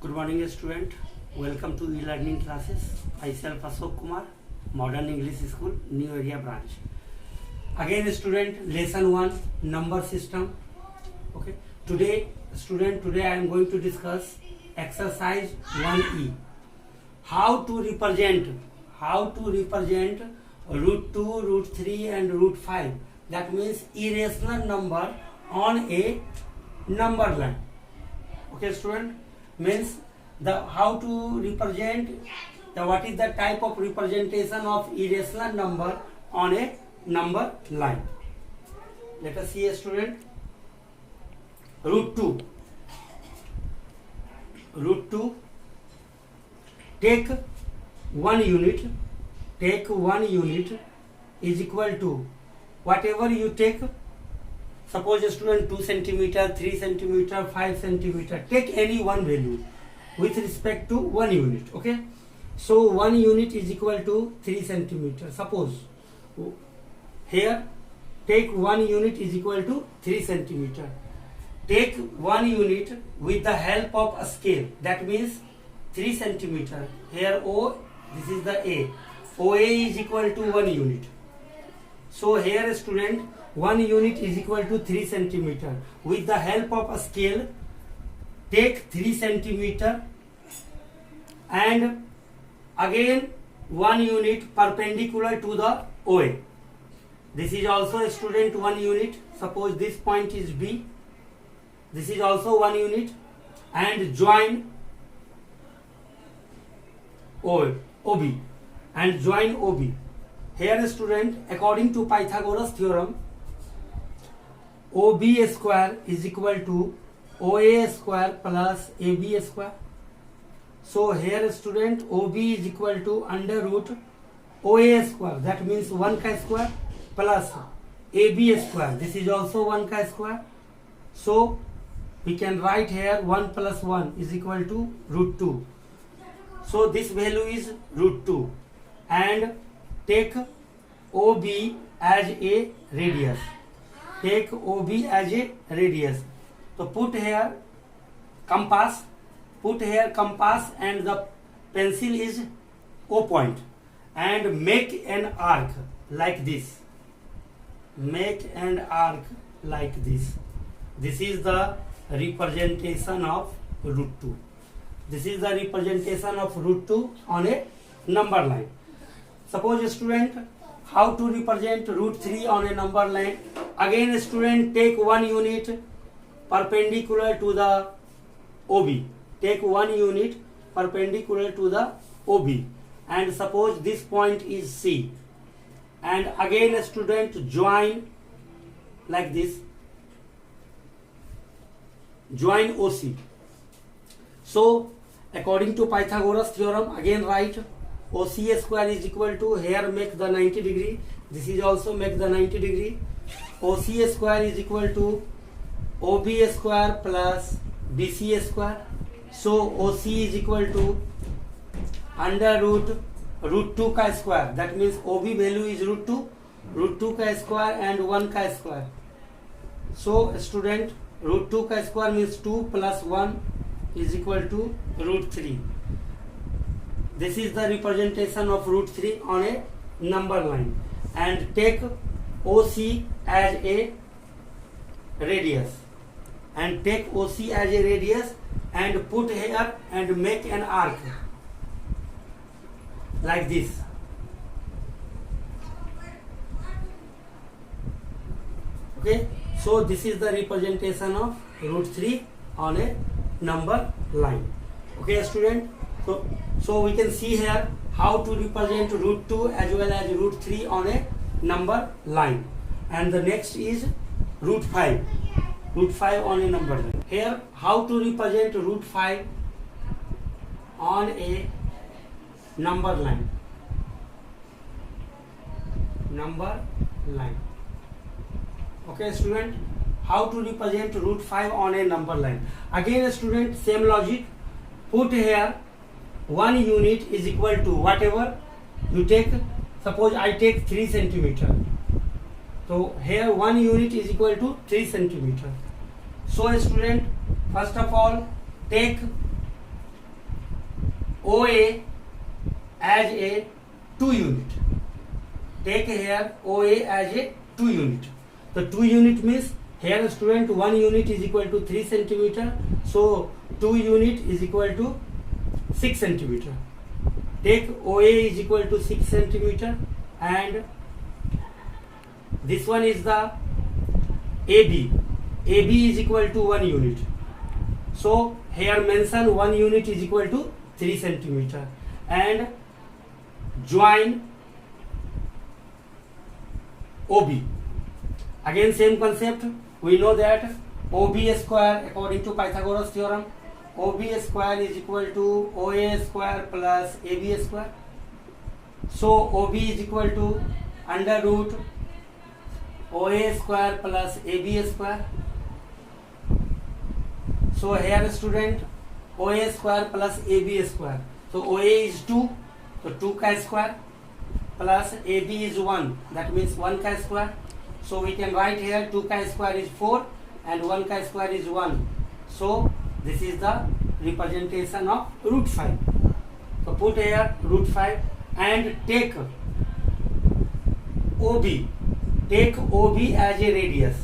Good morning, student. Welcome to e-learning classes. Myself Ashok Kumar, Modern English School, New Area branch. Again, student, lesson 1, number system. Okay. Today I am going to discuss exercise 1E. How to represent root 2, root 3 and root 5. That means irrational number on a number line. Okay, student, means how to represent what is the type of representation of irrational number on a number line. Let us see, a student. Root 2, take 1 unit is equal to whatever you take. Suppose a student 2 centimeter, 3 centimeter, 5 centimeter, take any one value with respect to 1 unit. Okay, so 1 unit is equal to 3 centimeter. Suppose here take 1 unit is equal to 3 centimeter. Take 1 unit with the help of a scale. That means 3 centimeter. Here O, this is the A. OA is equal to 1 unit. So here, student, 1 unit is equal to 3 centimeter. With the help of a scale, take 3 centimeter and again 1 unit perpendicular to the OA. This is also, a student, 1 unit. Suppose this point is B. This is also 1 unit, and join OB and join OB. Here, student, according to Pythagoras theorem, OB square is equal to OA square plus AB square. So here, student, OB is equal to under root OA square. That means 1 chi square plus AB square. This is also 1 chi square. So we can write here 1 plus 1 is equal to root 2. So this value is root 2, and take OB as a radius. Take OB as a radius. So put here compass, and the pencil is O point, and make an arc like this. Make an arc like this. This is the representation of root 2. This is the representation of root 2 on a number line. Suppose, student, how to represent root 3 on a number line. Again, student, take 1 unit perpendicular to the OB. Take 1 unit perpendicular to the OB, and suppose this point is C. And again, student, join like this. Join OC. So according to Pythagoras theorem, again write OC square is equal to, here make the 90 degree. This is also make the 90 degree. OC square is equal to OB square plus BC square. So OC is equal to under root 2 chi square. That means OB value is root 2 chi square and 1 chi square. So student, root 2 chi square means 2 plus 1 is equal to root 3. This is the representation of root 3 on a number line. And take OC as a radius. And take OC as a radius and put here and make an arc like this. Okay, so this is the representation of root 3 on a number line. Okay, student, so we can see here how to represent root 2 as well as root 3 on a number line. And the next is root 5 on a number line. Here, how to represent root 5 on a number line. Okay, student, how to represent root 5 on a number line. Again, student, same logic. Put here 1 unit is equal to whatever you take. Suppose I take 3 centimeter. So here 1 unit is equal to 3 centimeter. So student, first of all take OA as a 2 unit. Take here OA as a 2 unit. The 2 unit means here student 1 unit is equal to 3 centimeter. So 2 unit is equal to 6 centimeter. Take OA is equal to 6 centimeter and this one is the AB. AB is equal to 1 unit. So here mention 1 unit is equal to 3 centimeter and join OB. Again same concept. We know that OB square according to Pythagoras theorem, OB square is equal to OA square plus AB square. So OB is equal to under root OA square plus AB square. So here student OA square plus AB square. So OA is 2, so 2 chi square plus AB is 1, that means 1 chi square. So we can write here 2 chi square is 4 and 1 chi square is 1. So this is the representation of root 5. So put here root 5 and take OB. Take OB as a radius.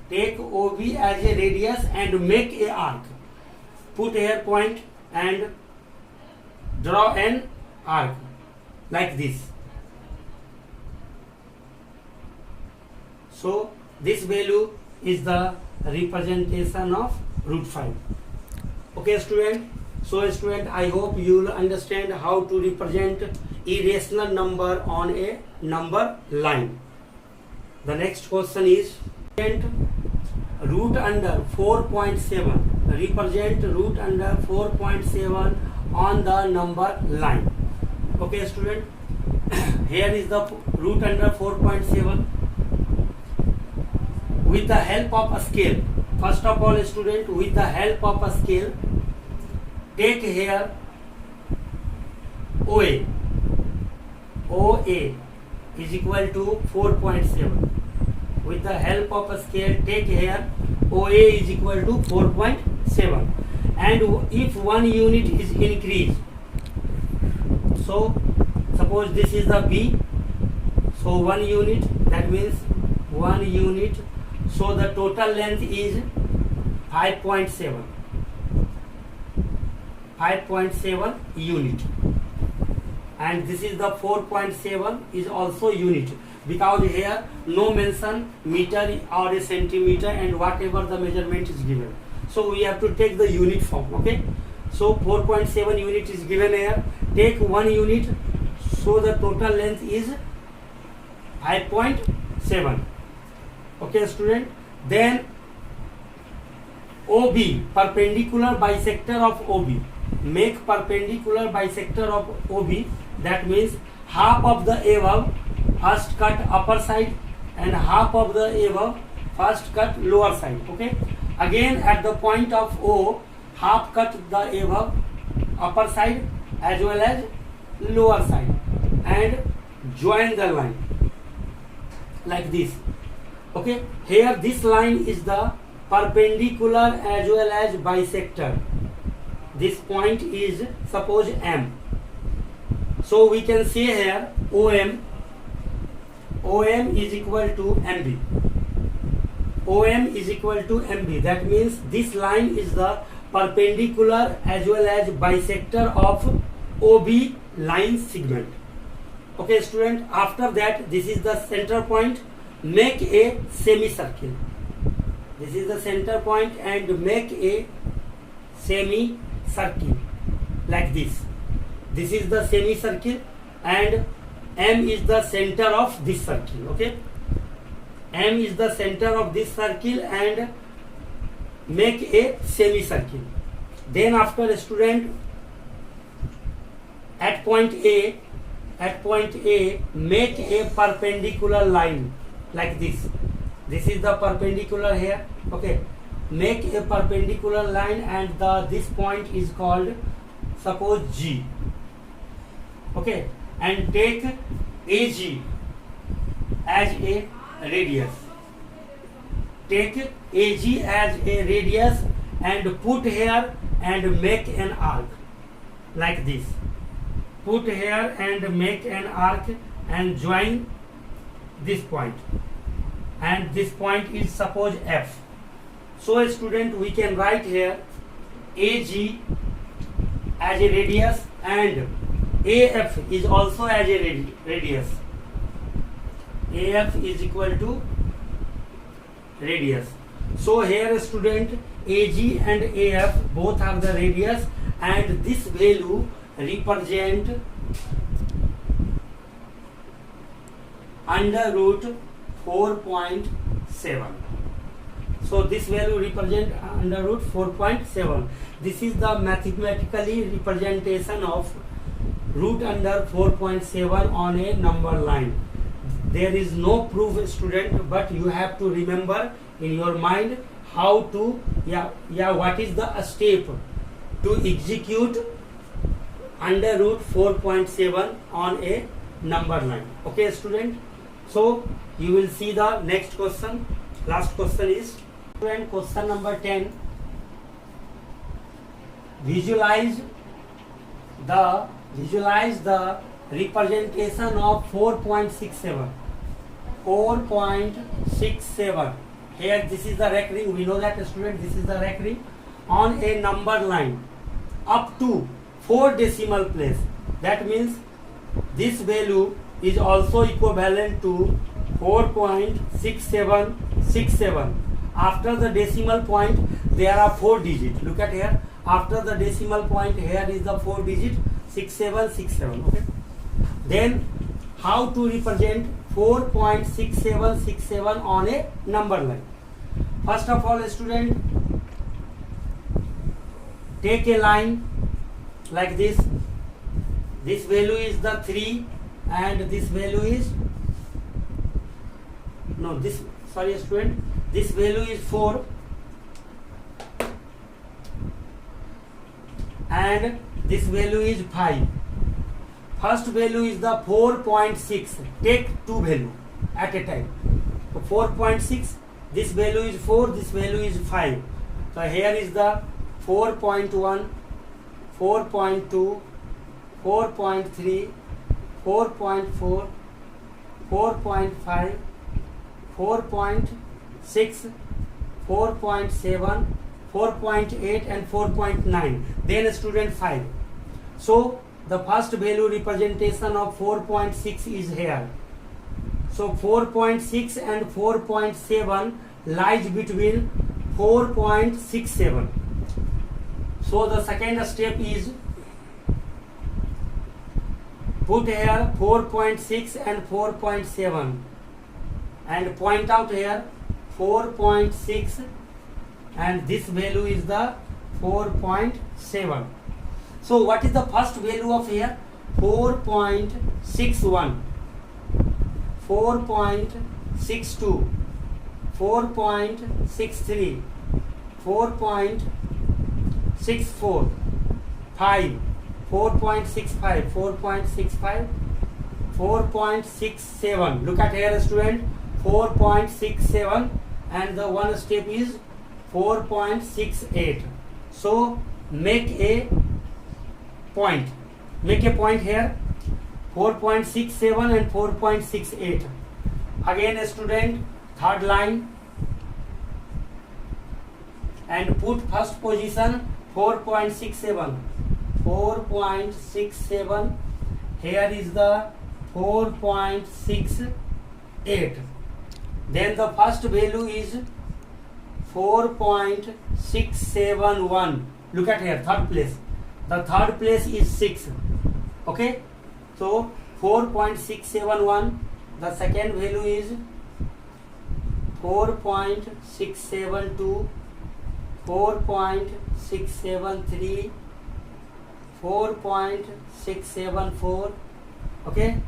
Take OB as a radius and make a arc. Put here point and draw an arc like this. So this value is the representation of root 5. Okay student. So student, I hope you will understand how to represent irrational number on a number line. The next question is root under 4.7. Represent root under 4.7 on the number line. Okay student. Here is the root under 4.7 with the help of a scale. First of all student, with the help of a scale, take here OA. OA is equal to 4.7. With the help of a scale, take here OA is equal to 4.7. And if 1 unit is increased, so suppose this is the B, so 1 unit, that means 1 unit, so the total length is 5.7. 5.7 unit, and this is the 4.7 is also unit, because here no mention meter or a centimeter and whatever the measurement is given. So we have to take the unit form. Okay, so 4.7 unit is given here. Take 1 unit, so the total length is 5.7. Okay student. Then OB, perpendicular bisector of OB. Make perpendicular bisector of OB. That means half of the above first cut upper side and half of the above first cut lower side. Okay. Again at the point of O, half cut the above upper side as well as lower side and join the line like this. Okay. Here this line is the perpendicular as well as bisector. This point is suppose M. So we can say here OM. OM is equal to MB. OM is equal to MB. That means this line is the perpendicular as well as bisector of OB line segment. Okay student, after that this is the center point. Make a semicircle. This is the center point and make a semicircle like this. This is the semicircle and M is the center of this circle. Okay, M is the center of this circle and make a semicircle. Then after student, at point A make a perpendicular line like this. This is the perpendicular here. Okay, make a perpendicular line and this point is called suppose G. Okay, and take AG as a radius. Take AG as a radius and put here and make an arc. like this. Put here and make an arc and join this point, and this point is suppose F. So student, we can write here AG as a radius and AF is also as a radius. AF is equal to radius. So here student, AG and AF both have the radius, and this value represent under root 4.7. So this value represent under root 4.7. This is the mathematically representation of root under 4.7 on a number line. There is no proof student, but you have to remember in your mind how to what is the step to execute under root 4.7 on a number line. Okay student, so you will see the next question. Last question is student, question number 10. Visualize the representation of 4.67. 4.67. Here this is the recurring. We know that student, this is the recurring on a number line up to 4 decimal place. That means this value is also equivalent to 4.6767. After the decimal point there are 4 digits. Look at here. After the decimal point here is the 4 digit 6767. Okay. Then how to represent 4.6767 on a number line? First of all student, take a line like this. This value is the 3 and this value is student, this value is 4 and this value is 5. First value is the 4.6. Take two value at a time. So 4.6, this value is 4, this value is 5. So here is the 4.1, 4.2, 4.3, 4.4, 4.5, 4.6, 4.7, 4.8 and 4.9. Then student 5. So the first value representation of 4.6 is here. So 4.6 and 4.7 lies between 4.67. So the second step is put here 4.6 and 4.7 and point out here 4.6 and this value is the 4.7. So what is the first value of here? 4.61, 4.62, 4.63, 4.64, 5, 4.65, 4.65, 4.67. Look at here student, 4.67 and the one step is 4.68. So make a point. Make a point here, 4.67 and 4.68. Again student, third line and put first position 4.67. 4.67. Here is the 4.68. Then the first value is 4.671. Look at here, third place. The third place is 6. Okay. So 4.671. The second value is 4.672, 4.673, 4.674. Okay.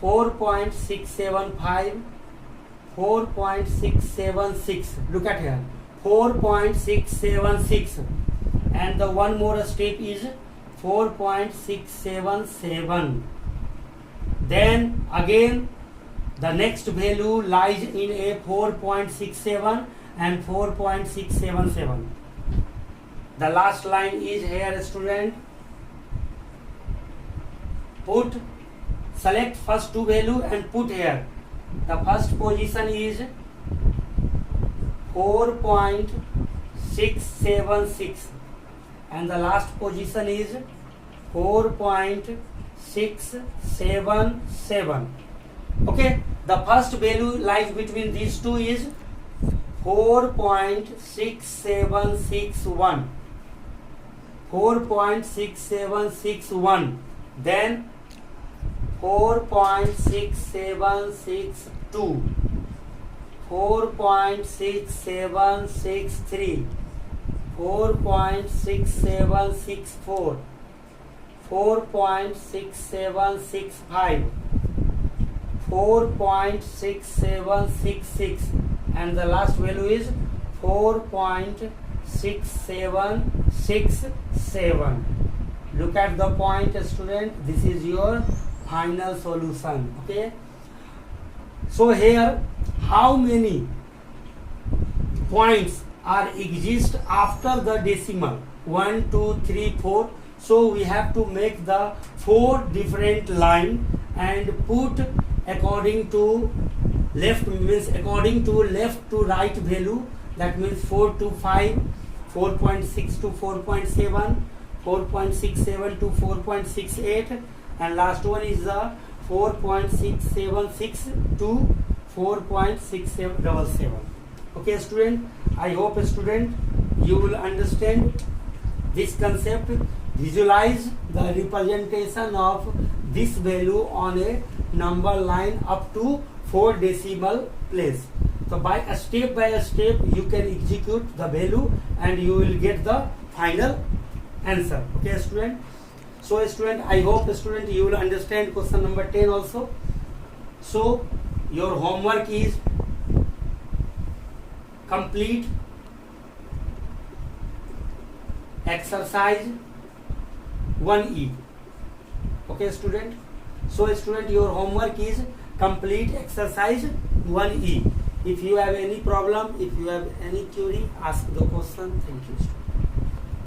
4.675, 4.676. Look at here, 4.676. And the one more step is 4.677. Then again the next value lies in a 4.67 and 4.677. The last line is here, student. Select first two value and put here. The first position is 4.676 and the last position is 4.677. Okay, the first value lies between these two is 4.6761. 4.6761. Then 4.6762. 4.6763. 4.6764. 4.6765. 4.6766 and the last value is 4.6767. Look at the point, student. This is your final solution. Okay, so here how many points are exist after the decimal? 1 2 3 4. So we have to make the 4 different line and put according to left, means according to left to right value. That means 4 to 5, 4.6 to 4.7, 4.67 to 4.68, and last one is the 4.676 to 4.6777. Okay, student, I hope, student, you will understand this concept. Visualize the representation of this value on a number line up to 4 decimal place. So by a step you can execute the value and you will get the final answer. Okay, student. So student, I hope, student, you will understand question number 10 also. So your homework is complete exercise 1E. Okay, student. So student, your homework is complete exercise 1E. If you have any problem, if you have any query, ask the question. Thank you, student.